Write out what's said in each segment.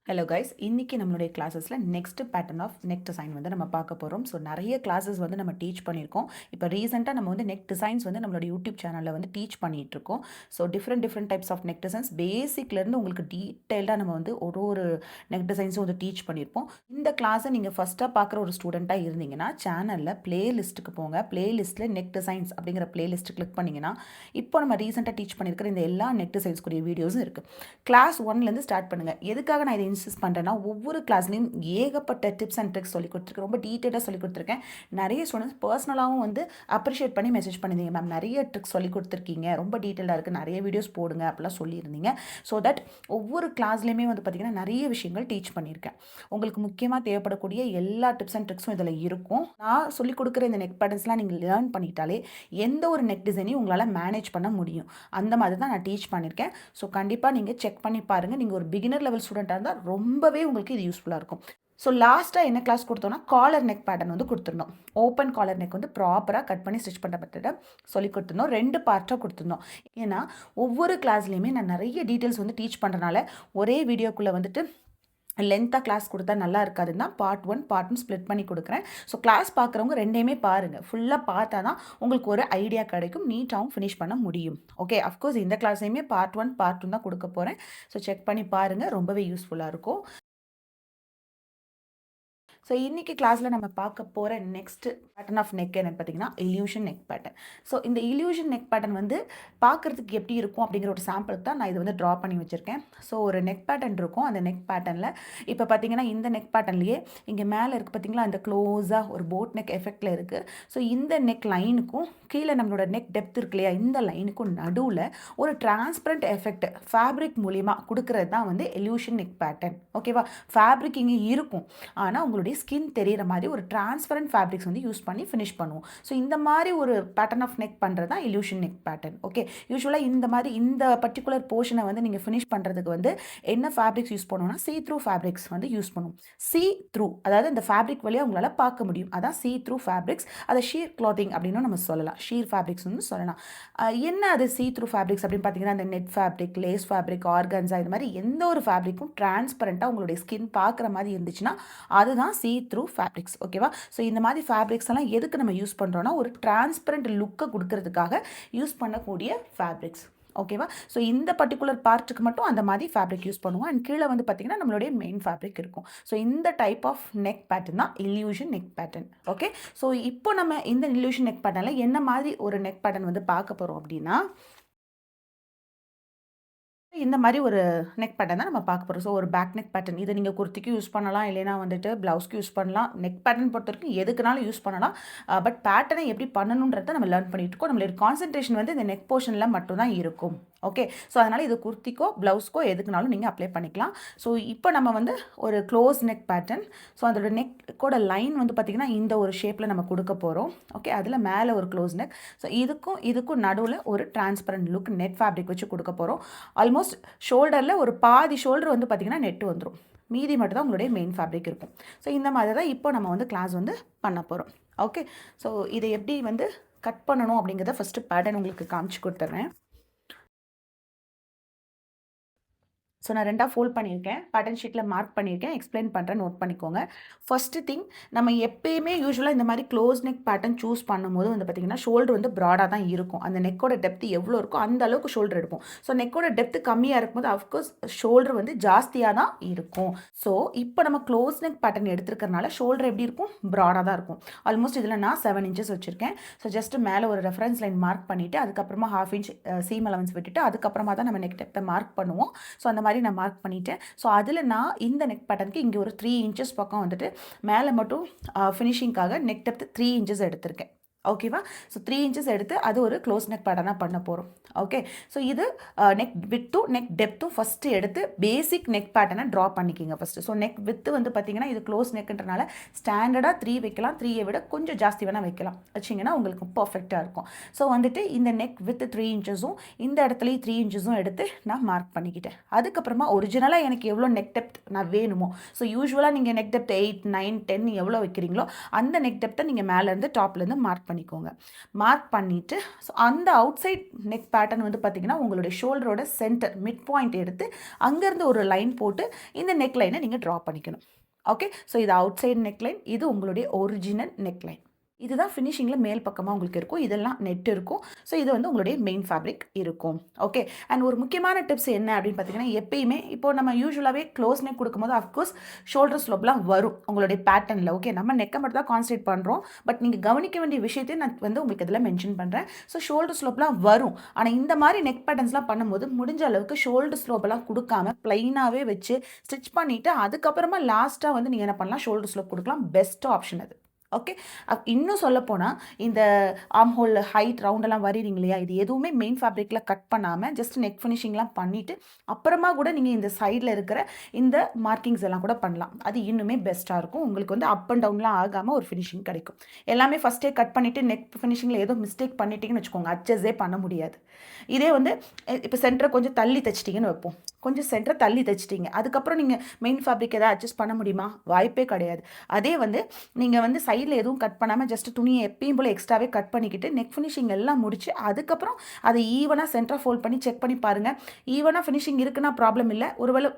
Hello guys, இன்னைக்கு நம்மளுடைய கிளாஸஸில் next pattern of neck design வந்து நம்ம பார்க்க போகிறோம். ஸோ நிறைய கிளாஸஸ் வந்து நம்ம டீச் பண்ணியிருக்கோம். இப்போ ரீசெண்டாக நம்ம வந்து நெக் டிசைன்ஸ் வந்து நம்மளோட யூடியூப் சேனலில் வந்து டீச் பண்ணிகிட்டு இருக்கோம். So different types of neck designs பேசிக்லேருந்து உங்களுக்கு டீட்டெயில்டாக நம்ம வந்து ஒரு நெக் டிசைன்ஸும் வந்து டீச் பண்ணியிருப்போம். இந்த கிளாஸை நீங்கள் ஃபஸ்ட்டாக பார்க்குற ஒரு ஸ்டூடெண்ட்டாக இருந்தீங்கன்னா சேனலில் பிளேலிஸ்ட்டுக்கு போங்க. பிளேலிஸ்ட்டில் நெக் டிசைன்ஸ் அப்படிங்கிற பிளேலிஸ்ட்டு கிளிக் பண்ணிங்கன்னா இப்போ நம்ம ரீசெண்டாக டீச் பண்ணியிருக்கிற இந்த எல்லா நெக் டிசைன்ஸ்க்குரிய வீடியோஸும் இருக்குது. கிளாஸ் 1லேருந்து ஸ்டார்ட் பண்ணுங்கள். எதுக்காக நான் இதை இன்சிஸ்ட் பண்ணுறேன்னா, ஒவ்வொரு கிளாஸ்லையும் ஏகப்பட்ட டிப்ஸ் அண்ட் ட்ரிக்ஸ் சொல்லி கொடுத்துருக்கேன். ரொம்ப டீட்டெயிலாக சொல்லி கொடுத்துருக்கேன். நிறைய ஸ்டூடெண்ட்ஸ் பர்சனலாகவும் வந்து அப்ரிஷியேட் பண்ணி மெசேஜ் பண்ணியிருந்தீங்க, மேம் நிறைய ட்ரிக்ஸ் சொல்லி கொடுத்துருக்கீங்க, ரொம்ப டீட்டெயிலாக இருக்குது, நிறைய வீடியோஸ் போடுங்க அப்படிலாம் சொல்லியிருந்தீங்க. ஸோ தட் ஒவ்வொரு கிளாஸ்லேயுமே வந்து பார்த்திங்கன்னா நிறைய விஷயங்கள் டீச் பண்ணியிருக்கேன். உங்களுக்கு முக்கியமாக தேவைப்படக்கூடிய எல்லா டிப்ஸ் அண்ட் ட்ரிக்ஸும் இதில் இருக்கும். நான் சொல்லிக் கொடுக்குற இந்த நெக் பேட்டர்ன்ஸ்லாம் நீங்கள் லேர்ன் பண்ணிட்டாலே எந்த ஒரு நெக் டிசைனையும் உங்களால் மேனேஜ் பண்ண முடியும். அந்த மாதிரி தான் நான் டீச் பண்ணியிருக்கேன். ஸோ கண்டிப்பாக நீங்கள் செக் பண்ணி பாருங்கள். நீங்கள் ஒரு பிகினர் லெவல் ஸ்டூடெண்ட்டாக இருந்தால் ரொம்பவே உங்களுக்கு இது யூஸ்ஃபுல்லாக இருக்கும். ஸோ லாஸ்ட்டாக என்ன கிளாஸ் கொடுத்தோன்னா காலர் நெக் பேட்டர்ன் வந்து கொடுத்துருந்தோம். ஓப்பன் காலர் நெக் வந்து ப்ராப்பராக கட் பண்ணி ஸ்டிச் பண்ண பற்றிட சொல்லி கொடுத்துருந்தோம். 2 பார்ட்டாக கொடுத்துருந்தோம். ஏன்னா ஒவ்வொரு கிளாஸ்லேயுமே நான் நிறைய டீட்டெயில்ஸ் வந்து டீச் பண்ணுறனால ஒரே வீடியோக்குள்ளே வந்துட்டு லென்த்தாக கிளாஸ் கொடுத்தா நல்லா இருக்காதுன்னா பார்ட் 1 பார்ட் 2 ஸ்ப்ளிட் பண்ணி கொடுக்குறேன். ஸோ கிளாஸ் பார்க்குறவங்க ரெண்டையுமே பாருங்கள். ஃபுல்லாக பார்த்தா தான் உங்களுக்கு ஒரு ஐடியா கிடைக்கும், நீட்டாகவும் ஃபினிஷ் பண்ண முடியும். ஓகே, அஃப்கோர்ஸ் இந்த கிளாஸையுமே பார்ட் 1 பார்ட் 2 தான் கொடுக்க போகிறேன். ஸோ செக் பண்ணி பாருங்கள், ரொம்பவே யூஸ்ஃபுல்லாக இருக்கும். ஸோ இன்றைக்கி கிளாஸில் நம்ம பார்க்க போகிற நெக்ஸ்ட் பேட்டர்ன் ஆஃப் நெக் என்னன்னு பார்த்தீங்கன்னா இல்யூஷன் நெக் பேட்டர்ன். ஸோ இந்த இல்யூஷன் நெக் பேட்டர்ன் வந்து பார்க்குறதுக்கு எப்படி இருக்கும் அப்படிங்கிற ஒரு சாம்பிளுக்கு தான் நான் இது வந்து ட்ரா பண்ணி வச்சுருக்கேன். ஸோ ஒரு நெக் பேட்டர்ன் இருக்கும். அந்த நெக் பேட்டர்னில் இப்போ பார்த்தீங்கன்னா இந்த நெக் பேட்டர்ன்லேயே இங்கே மேலே இருக்குது பார்த்தீங்களா, அந்த க்ளோஸாக ஒரு போட் நெக் எஃபெக்டில் இருக்குது. ஸோ இந்த நெக் லைனுக்கும் கீழே நம்மளோட நெக் டெப்த் இருக்கு இல்லையா, இந்த லைனுக்கும் நடுவில் ஒரு டிரான்ஸ்பரண்ட் எஃபெக்ட் ஃபேப்ரிக் மூலிமா கொடுக்கறது தான் வந்து இல்யூஷன் நெக் பேட்டர்ன். ஓகேவா, ஃபேப்ரிக் இங்கே இருக்கும், ஆனால் உங்களுடைய ஸ்கின் தெரிகிற மாதிரி ஒரு டிரான்ஸ்பரண்ட் ஃபேப்ரிக்ஸ் வந்து யூஸ் பண்ணி ஃபினிஷ் பண்ணுவோம். ஸோ இந்த மாதிரி ஒரு பேட்டர்ன் ஆஃப் நெக் பண்ணுறது தான் இல்யூஷன் நெக் பேட்டர்ன். ஓகே, யூஸ்வலாக இந்த மாதிரி இந்த பர்டிகுலர் போர்ஷனை வந்து நீங்கள் ஃபினிஷ் பண்ணுறதுக்கு வந்து என்ன ஃபேப்ரிக்ஸ் யூஸ் பண்ணுவோம்னா சீ த்ரூ ஃபேப்ரிக்ஸ் வந்து யூஸ் பண்ணுவோம். சீ த்ரூ, அதாவது இந்த ஃபேப்ரிக் வழியாக உங்களால் பார்க்க முடியும், அதான் சீ த்ரூ ஃபேப்ரிக்ஸ். அதை ஷீர் கிளாத்திங் அப்படின்னு நம்ம சொல்லலாம், ஷீர் ஃபேப்ரிக்ஸ் வந்து சொல்லலாம். என்ன அது சீ த்ரூ ஃபேப்ரிக்ஸ் அப்படின்னு பார்த்தீங்கன்னா, அந்த net fabric, lace fabric, organza, இது மாதிரி எந்த ஒரு ஃபேப்ரிக்கும் டிரான்ஸ்பரண்ட்டாக உங்களுடைய ஸ்கின் பார்க்குற மாதிரி இருந்துச்சுன்னா அதுதான் சீ த்ரூ ஃபேப்ரிக்ஸ். ஓகேவா, ஸோ இந்த மாதிரி ஃபேப்ரிக்ஸ் எல்லாம் எதுக்கு நம்ம யூஸ் பண்ணுறோன்னா ஒரு டிரான்ஸ்பரண்ட் லுக்கை கொடுக்கறதுக்காக யூஸ் பண்ணக்கூடிய ஃபேப்ரிக்ஸ். ஓகேவா, ஸோ இந்த பர்டிகுலர் பார்ட்டுக்கு மட்டும் அந்த மாதிரி ஃபேப்ரிக் யூஸ் பண்ணுவோம். அண்ட் கீழே வந்து பார்த்திங்கன்னா நம்மளுடைய மெயின் ஃபேப்ரிக் இருக்கும். ஸோ இந்த டைப் ஆஃப் நெக் பேட்டர்ன் தான் illusion neck pattern. Okay, so இப்போ நம்ம இந்த இல்யூஷன் நெக் பேட்டர்னில் என்ன மாதிரி ஒரு நெக் பேட்டர்ன் வந்து பார்க்க போகிறோம் அப்படின்னா, இந்த மாதிரி ஒரு நெக் பேட்டர்ன் தான் நம்ம பார்க்க போகிறோம். ஸோ ஒரு பேக் நெக் பேட்டர்ன், இதை நீங்கள் குர்த்திக்கு யூஸ் பண்ணலாம், இல்லைனா வந்துட்டு ப்ளவுஸ்க்கு யூஸ் பண்ணலாம். நெக் பேட்டர்ன் பொறுத்த வரைக்கும் எதுக்குனாலும் யூஸ் பண்ணலாம். பட் பேட்டர்னை எப்படி பண்ணணுன்றதை நம்ம லேர்ன் பண்ணிட்டு இருக்கோம். நம்மளோட கான்சன்ட்ரேஷன் வந்து இந்த நெக் போர்ஷனில் மட்டும்தான் இருக்கும். ஓகே, ஸோ அதனால் இது குர்த்திக்கோ ப்ளவுஸ்க்கோ எதுக்குனாலும் நீங்கள் அப்ளை பண்ணிக்கலாம். ஸோ இப்போ நம்ம வந்து ஒரு க்ளோஸ் நெக் பேட்டர்ன், ஸோ அதோட நெக்கோட லைன் வந்து பார்த்திங்கன்னா இந்த ஒரு ஷேப்பில் நம்ம கொடுக்க போகிறோம். ஓகே, அதில் மேலே ஒரு க்ளோஸ் நெக், ஸோ இதுக்கும் நடுவில் ஒரு டிரான்ஸ்பரண்ட் லுக் நெட் ஃபேப்ரிக் வச்சு கொடுக்க போகிறோம். ஆல்மோஸ்ட் ஷோல்டரில் ஒரு பாதி ஷோல்டர் வந்து பார்த்திங்கன்னா நெட்டு வந்துடும், மீதி மட்டும் தான் உங்களுடைய மெயின் ஃபேப்ரிக் இருக்கும். ஸோ இந்த மாதிரி தான் இப்போ நம்ம வந்து கிளாஸ் வந்து பண்ண போகிறோம். ஓகே, ஸோ இதை எப்படி வந்து கட் பண்ணணும் அப்படிங்கிறத ஃபஸ்ட்டு பேட்டர்ன் உங்களுக்கு காமிச்சு கொடுத்துட்றேன். ஸோ நான் 2ஆக ஃபோல்ட் பண்ணியிருக்கேன், பேட்டர்ன் ஷீட்டில் மார்க் பண்ணியிருக்கேன், எக்ஸ்பிளைன் பண்ணுறேன், நோட் பண்ணிக்கோங்க. ஃபஸ்ட்டு திங், நம்ம எப்பயுமே யூஸ்வலாக இந்த மாதிரி க்ளோஸ் நெக் பேட்டர்ன் சூஸ் பண்ணும்போது வந்து பார்த்திங்கன்னா ஷோல்டர் வந்து ப்ராடாக தான் இருக்கும். அந்த நெக்கோட டெப்த் எவ்வளோ இருக்கோ அந்த அளவுக்கு ஷோல்டர் எடுப்போம். ஸோ நெக்கோட டெப்த் கம்மியாக இருக்கும்போது அஃப்கோர்ஸ் ஷோல்டர் வந்து ஜாஸ்தியாக தான் இருக்கும். ஸோ இப்போ நம்ம க்ளோஸ் நெக் பேட்டர்ன் எடுத்துருக்கறனால ஷோல்டர் எப்படி இருக்கும், ப்ராடாக தான் இருக்கும். ஆல்மோஸ்ட் இதில் நான் 7 இன்ச்சஸ் வச்சுருக்கேன். ஸோ ஜஸ்ட் மேலே ஒரு ரெஃபரன்ஸ் லைன் மார்க் பண்ணிவிட்டு அதுக்கப்புறமா 1/2 இன்ச் சீம் அலவன்ஸ் விட்டுட்டு அதுக்கப்புறமா தான் நம்ம நெக் டெப்த்தை மார்க் பண்ணுவோம். ஸோ அந்த மாதிரி நான் மார்க் பண்ணிட்டேன். ஸோ அதில் நான் இந்த நெக் பேட்டர்னுக்கு இங்கே ஒரு 3 இன்ச்சஸ் பக்கம் வந்துட்டு மேலே மட்டும் ஃபினிஷிங்காக நெக் டெப்த் 3 இன்ச்சஸ் எடுத்திருக்கேன். ஓகேவா, ஸோ 3 இன்ச்சஸ் எடுத்து அது ஒரு க்ளோஸ் நெக் பேட்டர்னாக பண்ண போகிறோம். ஓகே, ஸோ இது நெக் வித்தும் நெக் டெப்த்தும் ஃபஸ்ட்டு எடுத்து பேசிக் நெக் பேட்டர்னை ட்ரா பண்ணிக்கிங்க ஃபஸ்ட்டு. ஸோ நெக் வித்து வந்து பார்த்திங்கன்னா இது க்ளோஸ் நெக்குன்றனால ஸ்டாண்டர்டாக 3 வைக்கலாம், 3ஐ விட கொஞ்சம் ஜாஸ்தி வேணால் வைக்கலாம், வச்சிங்கன்னா உங்களுக்கு பர்ஃபெக்டாக இருக்கும். ஸோ வந்துட்டு இந்த நெக் வித்து 3 இன்ச்சஸும் இந்த இடத்துலையும் 3 இன்ச்சஸும் எடுத்து நான் மார்க் பண்ணிக்கிட்டேன். அதுக்கப்புறமா ஒரிஜினலாக எனக்கு எவ்வளோ நெக் டெப்த் நான் வேணுமோ, ஸோ யூஸ்வலாக நீங்கள் நெக் டெப்த் 8, 9, 10 எவ்வளோ வைக்கிறீங்களோ அந்த நெக் டெப்த்தை நீங்கள் மேலேருந்து டாப்லேருந்து மார்க் பண்ணிக்கோங்க. மார்க் பண்ணிவிட்டு ஸோ அந்த அவுட் சைட் நெக் பேட்டர்ன் வந்து பார்த்திங்கன்னா உங்களுடைய ஷோல்டரோட சென்டர் மிட் பாயிண்ட் எடுத்து அங்கேருந்து ஒரு லைன் போட்டு இந்த நெக் லைனை நீங்கள் ட்ரா பண்ணிக்கணும். ஓகே, ஸோ இது அவுட் சைட் நெக் லைன், இது உங்களுடைய ஒரிஜினல் நெக் லைன். இதுதான் ஃபினிஷிங்கில் மேல் பக்கமாக உங்களுக்கு இருக்கும். இதெல்லாம் நெட் இருக்கும். ஸோ இது வந்து உங்களுடைய மெயின் ஃபேப்ரிக் இருக்கும். ஓகே, அண்ட் ஒரு முக்கியமான டிப்ஸ் என்ன அப்படின்னு பார்த்தீங்கன்னா, எப்பயுமே இப்போ நம்ம யூஸ்வலாகவே க்ளோஸ் நெக் கொடுக்கும்போது அஃப்கோர்ஸ் ஷோல்டர் ஸ்லோப்லாம் வரும் உங்களுடைய பேட்டர்னில். ஓகே, நம்ம நெக்கை மட்டும் தான் கான்சன்ட்ரேட் பண்ணுறோம். பட் நீங்கள் கவனிக்க வேண்டிய விஷயத்தையும் நான் வந்து உங்களுக்கு இதில் மென்ஷன் பண்ணுறேன். ஸோ ஷோல்டர் ஸ்லோப்லாம் வரும். ஆனால் இந்த மாதிரி நெக் பேட்டர்ன்ஸ்லாம் பண்ணும்போது முடிஞ்ச அளவுக்கு ஷோல்டர் ஸ்லோப்பெல்லாம் கொடுக்காம ப்ளைனாகவே வச்சு ஸ்டிச் பண்ணிவிட்டு அதுக்கப்புறமா லாஸ்ட்டாக வந்து நீங்கள் என்ன பண்ணலாம், ஷோல்டர் ஸ்லோப் கொடுக்கலாம். பெஸ்ட் ஆப்ஷன் அது. ஓகே, இன்னும் சொல்லப்போனால் இந்த ஆர்ம் ஹோல் ஹைட் ரவுண்டெல்லாம் வரைகிறீங்க இல்லையா, இது எதுவுமே மெயின் ஃபேப்ரிக்கில் கட் பண்ணாமல் ஜஸ்ட் நெக் ஃபினிஷிங்லாம் பண்ணிவிட்டு அப்புறமா கூட நீங்கள் இந்த சைடில் இருக்கிற இந்த மார்க்கிங்ஸ் எல்லாம் கூட பண்ணலாம். அது இன்னுமே பெஸ்ட்டாக இருக்கும். உங்களுக்கு வந்து அப் அண்ட் டவுன்லாம் ஆகாமல் ஒரு ஃபினிஷிங் கிடைக்கும். எல்லாமே ஃபஸ்ட்டே கட் பண்ணிவிட்டு நெக் ஃபினிஷிங்கில் ஏதோ மிஸ்டேக் பண்ணிட்டீங்கன்னு வச்சுக்கோங்க, அட்ஜஸ்டே பண்ண முடியாது. இதே வந்து இப்போ சென்டரை கொஞ்சம் தள்ளி தைச்சிட்டிங்கன்னு வைப்போம், கொஞ்சம் சென்டரை தள்ளி தைச்சிட்டிங்க, அதுக்கப்புறம் நீங்கள் மெயின் ஃபேப்ரிக் எதாவது அட்ஜஸ்ட் பண்ண முடியுமா? வாய்ப்பே கிடையாது. அதே வந்து நீங்கள் வந்து சைடில் எதுவும் கட் பண்ணாமல் ஜஸ்ட் துணியை எப்பயும் போல் எக்ஸ்ட்ராவே கட் பண்ணிக்கிட்டு நெக் ஃபினிஷிங் எல்லாம் முடிச்சு அதுக்கப்புறம் அதை ஈவனாக சென்டரை ஃபோல்ட் பண்ணி செக் பண்ணி பாருங்கள். ஈவனாக ஃபினிஷிங் இருக்குன்னா ப்ராப்ளம் இல்லை. ஒருவேளை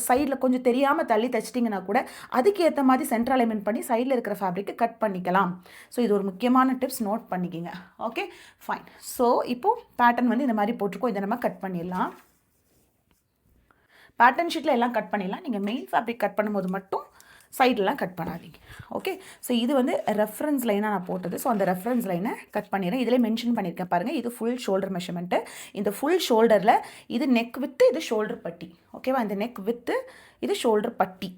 சைடில் கொஞ்சம் தெரியாமல் தள்ளி தைச்சிட்டிங்கன்னா கூட அதுக்கு ஏற்ற மாதிரி சென்டர் அலைன்மெண்ட் பண்ணி சைடில் இருக்கிற ஃபேப்ரிக்கை கட் பண்ணிக்கலாம். ஸோ இது ஒரு முக்கியமான டிப்ஸ், நோட் பண்ணிக்கிங்க. Okay, fine. ஸோ இப்போது பேட்டர்ன் வந்து இந்த மாதிரி போட்டிருக்கோம், இதை நம்ம கட் பண்ணிடலாம். பேட்டர்ன் ஷீட்டில் எல்லாம் கட் பண்ணிடலாம். நீங்கள் மெயின் ஃபேப்ரிக் கட் பண்ணும்போது மட்டும் சைடெலாம் கட் பண்ணாதீங்க. ஓகே, ஸோ இது வந்து ரெஃபரன்ஸ் லைனாக நான் போட்டது. ஸோ அந்த ரெஃபரன்ஸ் லைனை கட் பண்ணிடுறேன். இதில் மென்ஷன் பண்ணியிருக்கேன் பாருங்கள், இது ஃபுல் ஷோல்டர் மெஷர்மெண்ட்டு. இந்த ஃபுல் ஷோல்டரில் இது நெக் வித்து, இது ஷோல்டர் பட்டி. ஓகேவா, இந்த நெக் வித்து, இது ஷோல்டர் பட்டி.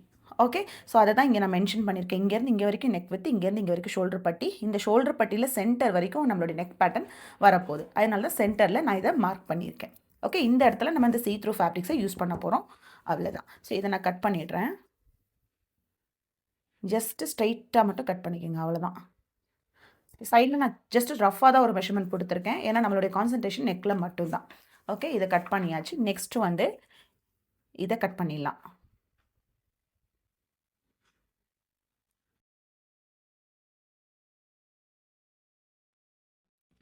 ஓகே, ஸோ அதை தான் இங்கே நான் மென்ஷன் பண்ணியிருக்கேன். இங்கேருந்து இங்கே வரைக்கும் நெக் வித்து, இங்கேருந்து இங்கே வரைக்கும் ஷோல்டர் பட்டி. இந்த ஷோல்டர் பட்டியில் சென்டர் வரைக்கும் நம்மளுடைய நெக் பேட்டர்ன் வரப்போகுது. அதனால தான் சென்டரில் நான் இதை மார்க் பண்ணியிருக்கேன். ஓகே, இந்த இடத்துல நம்ம இந்த சீ த்ரூ ஃபேப்ரிக்ஸை யூஸ் பண்ண போகிறோம். அவ்வளோதான். ஸோ இதை நான் கட் பண்ணிடுறேன். ஜஸ்ட்டு ஸ்ட்ரைட்டாக மட்டும் கட் பண்ணிக்கோங்க, அவ்வளோதான். சைடில் நான் ஜஸ்ட் ரஃபாக தான் ஒரு மெஷர்மெண்ட் கொடுத்துருக்கேன், ஏன்னா நம்மளுடைய கான்சன்ட்ரேஷன் நெக்கில் மட்டும்தான். ஓகே, இதை கட் பண்ணியாச்சு. நெக்ஸ்ட்டு வந்து இதை கட் பண்ணிடலாம்.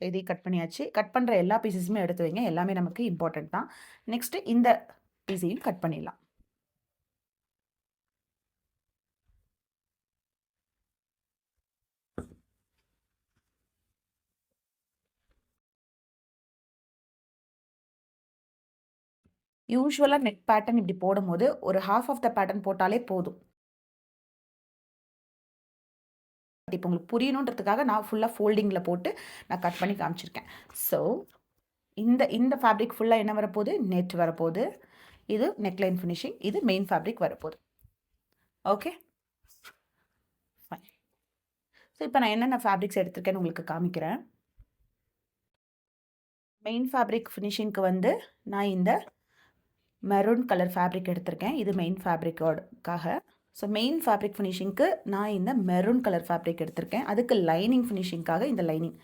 இதையும் கட் பண்ணியாச்சு. கட் பண்ணுற எல்லா பீசஸுமே எடுத்து வைங்க, எல்லாமே நமக்கு இம்பார்ட்டன்ட் தான். நெக்ஸ்ட்டு இந்த பீஸையும் கட் பண்ணிடலாம். யூஸ்வலாக நெக் பேட்டர்ன் இப்படி போடும்போது ஒரு ஹாஃப் ஆஃப் த பேட்டர்ன் போட்டாலே போதும். இப்போ உங்களுக்கு புரியணுன்றதுக்காக நான் ஃபுல்லாக ஃபோல்டிங்கில் போட்டு நான் கட் பண்ணி காமிச்சிருக்கேன். ஸோ இந்த இந்த ஃபேப்ரிக் ஃபுல்லாக என்ன வரப்போகுது, நெட் வரப்போகுது. இது நெக்லைன் ஃபினிஷிங், இது மெயின் ஃபேப்ரிக் வரப்போகுது. Okay, fine. ஸோ இப்போ நான் என்னென்ன ஃபேப்ரிக்ஸ் எடுத்திருக்கேன்னு உங்களுக்கு காமிக்கிறேன். மெயின் ஃபேப்ரிக் ஃபினிஷிங்க்கு வந்து நான் இந்த மெரூன் கலர் ஃபேப்ரிக் எடுத்திருக்கேன். இது மெயின் ஃபேப்ரிக்கோடுக்காக. ஸோ மெயின் ஃபேப்ரிக் ஃபினிஷிங்க்கு நான் இந்த மெரூன் கலர் ஃபேப்ரிக் எடுத்திருக்கேன். அதுக்கு லைனிங் ஃபினிஷிங்காக இந்த லைனிங்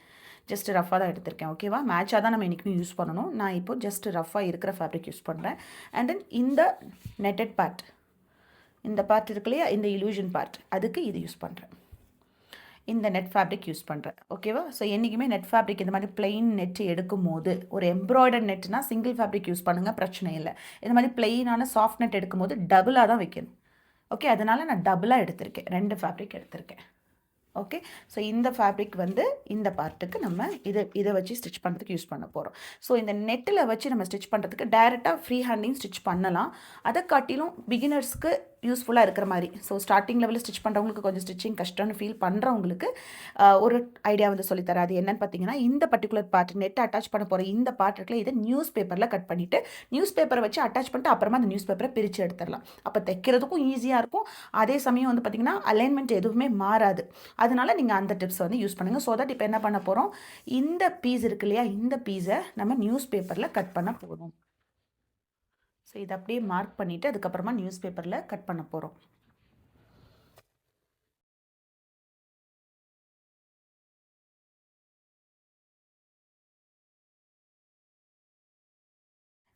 ஜஸ்ட் ரஃபாக தான் எடுத்திருக்கேன். ஓகேவா, மேட்சாக தான் நம்ம என்றைக்குமே யூஸ் பண்ணணும். நான் இப்போ ஜஸ்ட் ரஃபாக இருக்கிற ஃபேப்ரிக் யூஸ் பண்ணுறேன். அண்ட் தென் இந்த நெட்டட் பார்ட், இந்த பார்ட் இருக்கு இல்லையா, இந்த இலூஷன் பார்ட், அதுக்கு இது யூஸ் பண்ணுறேன். இந்த நெட் ஃபேப்ரிக் யூஸ் பண்ணுறேன். ஓகேவா, ஸோ என்றைக்குமே நெட் ஃபேப்ரிக் இந்த மாதிரி பிளெயின் நெட் எடுக்கும் போது, ஒரு எம்ப்ராய்டர்ட் நெட்னா சிங்கிள் ஃபேப்ரிக் யூஸ் பண்ணுங்கள், பிரச்சனை இல்லை. இந்த மாதிரி பிளெயினான சாஃப்ட் நெட் எடுக்கும் போது டபுளாக தான் வைக்கணும். ஓகே, அதனால் நான் டபுளாக எடுத்திருக்கேன், 2 ஃபேப்ரிக் எடுத்திருக்கேன். ஓகே, ஸோ இந்த ஃபேப்ரிக் வந்து இந்த பார்ட்டுக்கு நம்ம இதை வச்சு ஸ்டிச் பண்ணுறதுக்கு யூஸ் பண்ண போகிறோம். ஸோ இந்த நெட்டில் வச்சு நம்ம ஸ்டிச் பண்ணுறதுக்கு டைரெக்டாக ஃப்ரீ ஹேண்டையும் ஸ்டிச் பண்ணலாம். அதை காட்டிலும் பிகினர்ஸ்க்கு யூஸ்ஃபுல்லாக இருக்கிற மாதிரி, ஸோ ஸ்டார்டிங் லெவலில் ஸ்டிச் பண்ணுறவங்களுக்கு கொஞ்சம் ஸ்டிச்சிங் கஷ்டம்னு ஃபீல் பண்ணுறவங்களுக்கு ஒரு ஐடியா வந்து சொல்லித்தரேன். அது என்னன்னு பார்த்தீங்கன்னா, இந்த பர்டிகுலர் பார்ட் நெட்டை அட்டாச் பண்ண போகிற இந்த பார்ட் இருக்குல்ல, இதை நியூஸ் பேப்பரில் கட் பண்ணிவிட்டு நியூஸ் பேப்பரை வச்சு அட்டாச் பண்ணிட்டு அப்புறமா அந்த நியூஸ் பேப்பரை பிரித்து எடுத்துடலாம். அப்போ தைக்கிறதுக்கும் ஈஸியாக இருக்கும். அதே சமயம் வந்து பார்த்திங்கன்னா அலைன்மெண்ட் எதுவுமே மாறாது. அதனால் நீங்கள் அந்த டிப்ஸ் வந்து யூஸ் பண்ணுங்கள். ஸோ தட் இப்போ என்ன பண்ண போகிறோம், இந்த பீஸ் இருக்கு இல்லையா, இந்த பீஸை நம்ம நியூஸ் பேப்பரில் கட் பண்ண போகிறோம். ஸோ இதை அப்படியே மார்க் பண்ணிவிட்டு அதுக்கப்புறமா நியூஸ் பேப்பரில் கட் பண்ண போகிறோம்.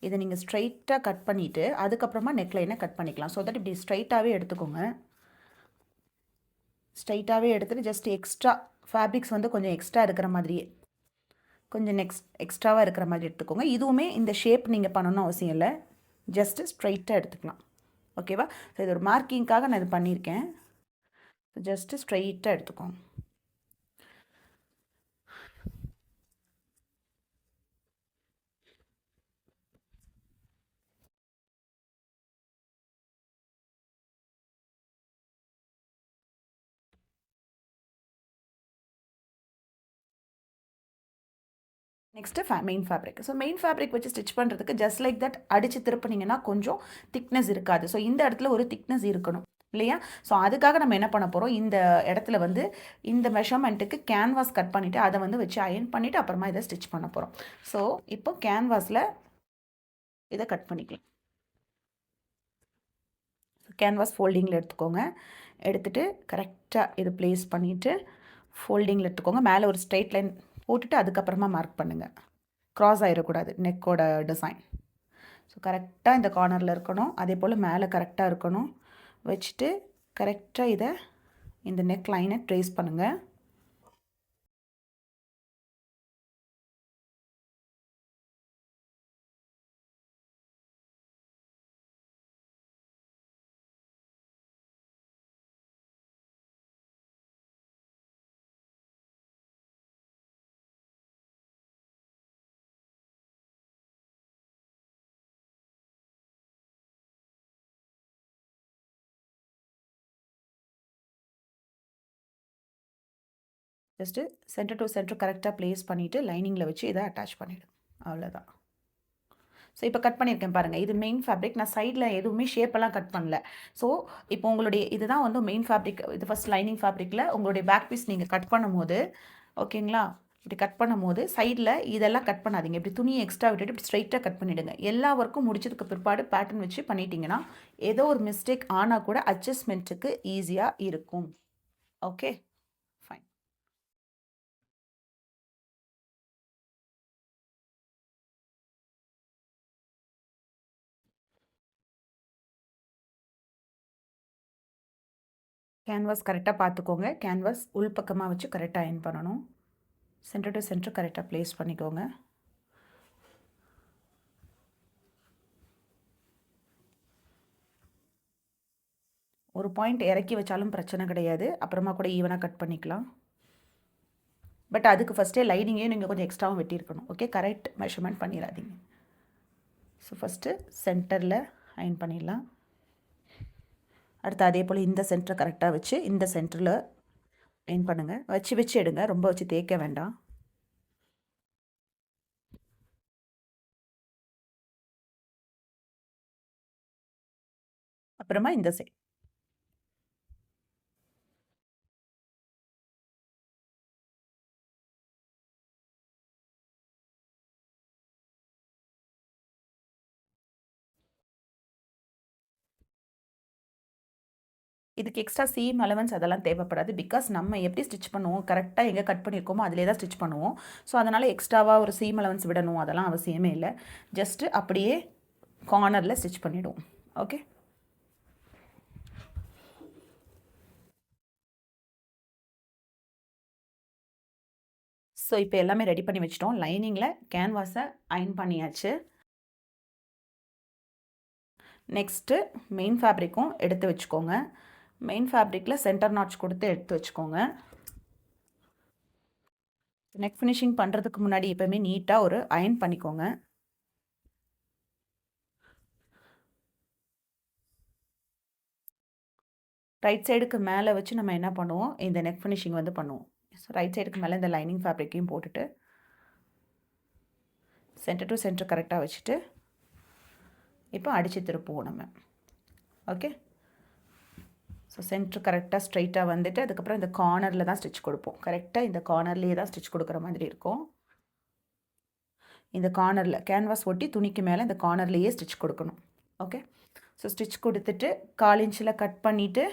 இதை நீங்கள் ஸ்ட்ரைட்டாக கட் பண்ணிவிட்டு அதுக்கப்புறமா நெக்லைனை கட் பண்ணிக்கலாம். ஸோ தட் இப்படி ஸ்ட்ரைட்டாகவே எடுத்துக்கோங்க. ஸ்ட்ரைட்டாகவே எடுத்துகிட்டு ஜஸ்ட் எக்ஸ்ட்ரா ஃபேப்ரிக்ஸ் வந்து கொஞ்சம் எக்ஸ்ட்ரா இருக்கிற மாதிரியே கொஞ்சம் எக்ஸ்ட்ராவாக இருக்கிற மாதிரி எடுத்துக்கோங்க. இதுவுமே இந்த ஷேப் நீங்கள் பண்ணணும்னு அவசியம் இல்லை, ஜஸ்ட்டு ஸ்ட்ரைட்டாக எடுத்துக்கலாம். ஓகேவா? ஸோ இது ஒரு மார்க்கிங்காக நான் இது பண்ணியிருக்கேன். ஜஸ்ட்டு ஸ்ட்ரைட்டாக எடுத்துக்கோங்க. Next main fabric. So main fabric வச்சு ஸ்டிச் பண்ணுறதுக்கு ஜஸ்ட் லைக் தட் அடித்து திருப்பினீங்கன்னா கொஞ்சம் திக்னஸ் இருக்காது. ஸோ இந்த இடத்துல ஒரு திக்னஸ் இருக்கணும் இல்லையா? ஸோ அதுக்காக நம்ம என்ன பண்ண போகிறோம், இந்த இடத்துல வந்து இந்த மெஷர்மெண்ட்டுக்கு கேன்வாஸ் கட் பண்ணிவிட்டு அதை வந்து வச்சு அயன் பண்ணிவிட்டு அப்புறமா இதை ஸ்டிச் பண்ண போகிறோம். ஸோ இப்போ கேன்வாஸில் இதை கட் பண்ணிக்கலாம். கேன்வாஸ் ஃபோல்டிங்கில் எடுத்துக்கோங்க. எடுத்துகிட்டு கரெக்டாக இது ப்ளேஸ் பண்ணிவிட்டு ஃபோல்டிங்கில் எடுத்துக்கோங்க. மேலே ஒரு ஸ்ட்ரெயிட் லைன் போட்டுட்டு அதுக்கப்புறமா மார்க் பண்ணுங்கள். க்ராஸ் ஆகிடக்கூடாது நெக்கோட டிசைன். ஸோ கரெக்டாக இந்த கார்னரில் இருக்கணும். அதே போல் மேலே கரெக்டாக இருக்கணும். வச்சுட்டு கரெக்டாக இதை இந்த நெக் லைனை ட்ரேஸ் பண்ணுங்கள். ஜஸ்ட்டு சென்டர் டு சென்டர் கரெக்டாக ப்ளேஸ் பண்ணிவிட்டு லைனிங்கில் வச்சு இதை அட்டாச் பண்ணிவிடும். அவ்வளோதான். ஸோ இப்போ கட் பண்ணியிருக்கேன் பாருங்கள். இது மெயின் ஃபேப்ரிக். நான் சைடில் எதுவுமே ஷேப்பெல்லாம் கட் பண்ணல. ஸோ இப்போ உங்களுடைய இதுதான் வந்து மெயின் ஃபேப்ரிக். இது ஃபஸ்ட் லைனிங் ஃபேப்ரிக்கில் உங்களுடைய பேக் பீஸ் நீங்கள் கட் பண்ணும்போது ஓகேங்களா, இப்படி கட் பண்ணும்போது சைடில் இதெல்லாம் கட் பண்ணாதீங்க. இப்படி துணியை எக்ஸ்ட்ரா விட்டுட்டு இப்படி ஸ்ட்ரைட்டாக கட் பண்ணிவிடுங்க. எல்லா ஒர்க்கும் முடிச்சதுக்கு பிற்பாடு பேட்டர்ன் வச்சு பண்ணிட்டீங்கன்னா ஏதோ ஒரு மிஸ்டேக் ஆனால் கூட அட்ஜஸ்ட்மெண்ட்டுக்கு ஈஸியாக இருக்கும். Okay fine. கேன்வாஸ் கரெக்டாக பார்த்துக்கோங்க. கேன்வாஸ் உள் பக்கமாக வச்சு கரெக்டாக அயன் பண்ணணும். சென்டர் டு சென்டர் கரெக்டாக ப்ளேஸ் பண்ணிக்கோங்க. ஒரு பாயிண்ட் இறக்கி வச்சாலும் பிரச்சனை கிடையாது, அப்புறமா கூட ஈவனாக கட் பண்ணிக்கலாம். பட் அதுக்கு ஃபஸ்ட்டே லைனிங்கே நீங்கள் கொஞ்சம் எக்ஸ்ட்ராவும் வெட்டியிருக்கணும். ஓகே, கரெக்ட் மெஷர்மெண்ட் பண்ணிடாதீங்க. ஸோ ஃபஸ்ட்டு சென்டரில் அயன் பண்ணிடலாம். அடுத்து அதே போல் இந்த சென்டரை கரெக்டாக வச்சு இந்த சென்டரில் அயன் பண்ணுங்கள். வச்சு எடுங்க, ரொம்ப வச்சு தேய்க்க வேண்டாம். அப்புறமா இந்த சைட் இதுக்கு எக்ஸ்ட்ரா சீம் அலவன்ஸ் அதெல்லாம் தேவைப்படாது. பிகாஸ் நம்ம எப்படி ஸ்டிச் பண்ணுவோம், கரெக்டாக எங்கே கட் பண்ணியிருக்கோமோ அதிலே தான் ஸ்டிச் பண்ணுவோம். ஸோ அதனால் எக்ஸ்ட்ராவாக ஒரு சீம் அலவன்ஸ் விடணும் அதெல்லாம் அவசியமே இல்லை. ஜஸ்ட்டு அப்படியே கார்னரில் ஸ்டிச் பண்ணிவிடுவோம். ஓகே, ஸோ இப்போ எல்லாமே ரெடி பண்ணி வச்சிட்டோம். லைனிங்கில் கேன்வாஸை அயன் பண்ணியாச்சு. நெக்ஸ்ட்டு மெயின் ஃபேப்ரிக்கும் எடுத்து வச்சுக்கோங்க. மெயின் ஃபேப்ரிக்கில் சென்டர் நாட்ச் கொடுத்து எடுத்து வச்சுக்கோங்க. நெக் ஃபினிஷிங் பண்ணுறதுக்கு முன்னாடி எப்போவுமே நீட்டாக ஒரு அயன் பண்ணிக்கோங்க. ரைட் சைடுக்கு மேலே வச்சு நம்ம என்ன பண்ணுவோம், இந்த நெக் ஃபினிஷிங் வந்து பண்ணுவோம். ஸோ ரைட் சைடுக்கு மேலே இந்த லைனிங் ஃபேப்ரிக்கையும் போட்டுட்டு சென்டர் டு சென்டர் கரெக்டாக வச்சுட்டு இப்போ அடித்து திருப்புவோம் நம்ம. ஓகே, ஸோ சென்டர் கரெக்டாக ஸ்ட்ரைட்டாக வந்துட்டு அதுக்கப்புறம் இந்த கார்னரில் தான் ஸ்டிச் கொடுப்போம். கரெக்டாக இந்த கார்னர்லேயே தான் ஸ்டிச் கொடுக்குற மாதிரி இருக்கும். இந்த கார்னரில் கேன்வாஸ் ஒட்டி துணிக்கு மேலே இந்த கார்னர்லேயே ஸ்டிச் கொடுக்கணும். ஓகே, ஸோ ஸ்டிச் கொடுத்துட்டு 1/4 இன்ச்சில் கட் பண்ணிவிட்டு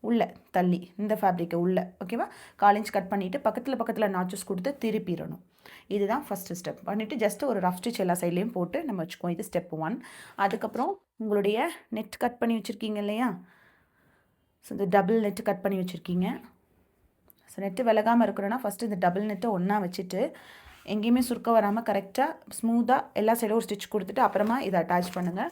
உள்ளே தள்ளி இந்த ஃபேப்ரிக்கை உள்ளே ஓகேவா 1/4 இன்ச் கட் பண்ணிவிட்டு பக்கத்தில் நாச்சஸ் கொடுத்து திருப்பிடணும். இதுதான் ஃபஸ்ட்டு ஸ்டெப். பண்ணிவிட்டு ஜஸ்ட் ஒரு ரஃப் ஸ்டிச் எல்லா சைட்லேயும் போட்டு நம்ம வச்சுக்குவோம். இது ஸ்டெப் 1. அதுக்கப்புறம் உங்களுடைய நெட் கட் பண்ணி வச்சுருக்கீங்க இல்லையா, ஸோ இந்த டபுள் நெட் கட் பண்ணி வச்சுருக்கீங்க. ஸோ நெட்டு விலகாமல் இருக்கணும்னா ஃபஸ்ட்டு இந்த டபுள் நெட்டை ஒன்றா வச்சுட்டு எங்கேயுமே சுருக்க வராமல் கரெக்டாக ஸ்மூத்தாக எல்லா சைடும் ஒரு ஸ்டிச் கொடுத்துட்டு அப்புறமா இதை அட்டாச் பண்ணுங்கள்.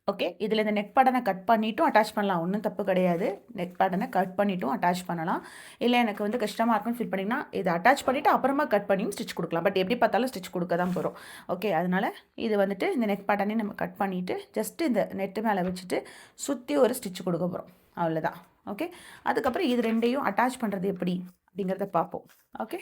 ஓகே, இதில் இந்த நெக் பேட்டனை கட் பண்ணிட்டும் அட்டாச் பண்ணலாம், ஒன்றும் தப்பு கிடையாது. நெக் பேட்டனை கட் பண்ணிட்டும் அட்டாச் பண்ணலாம். இல்லை எனக்கு வந்து கஷ்டமாக இருக்குன்னு ஃபீல் பண்ணிங்கன்னா இதை அட்டாச் பண்ணிவிட்டு அப்புறமா கட் பண்ணியும் ஸ்டிச் கொடுக்கலாம். பட் எப்படி பார்த்தாலும் ஸ்டிச் கொடுக்க தான் போகிறோம். ஓகே, அதனால் இது வந்துட்டு இந்த நெக் பேட்டனையும் நம்ம கட் பண்ணிவிட்டு ஜஸ்ட்டு இந்த நெட்டு மேலே வச்சுட்டு சுற்றி ஒரு ஸ்டிச் கொடுக்க போகிறோம், அவ்வளோதான். ஓகே, அதுக்கப்புறம் இது ரெண்டையும் அட்டாச் பண்ணுறது எப்படி அப்படிங்கிறத பார்ப்போம். ஓகே.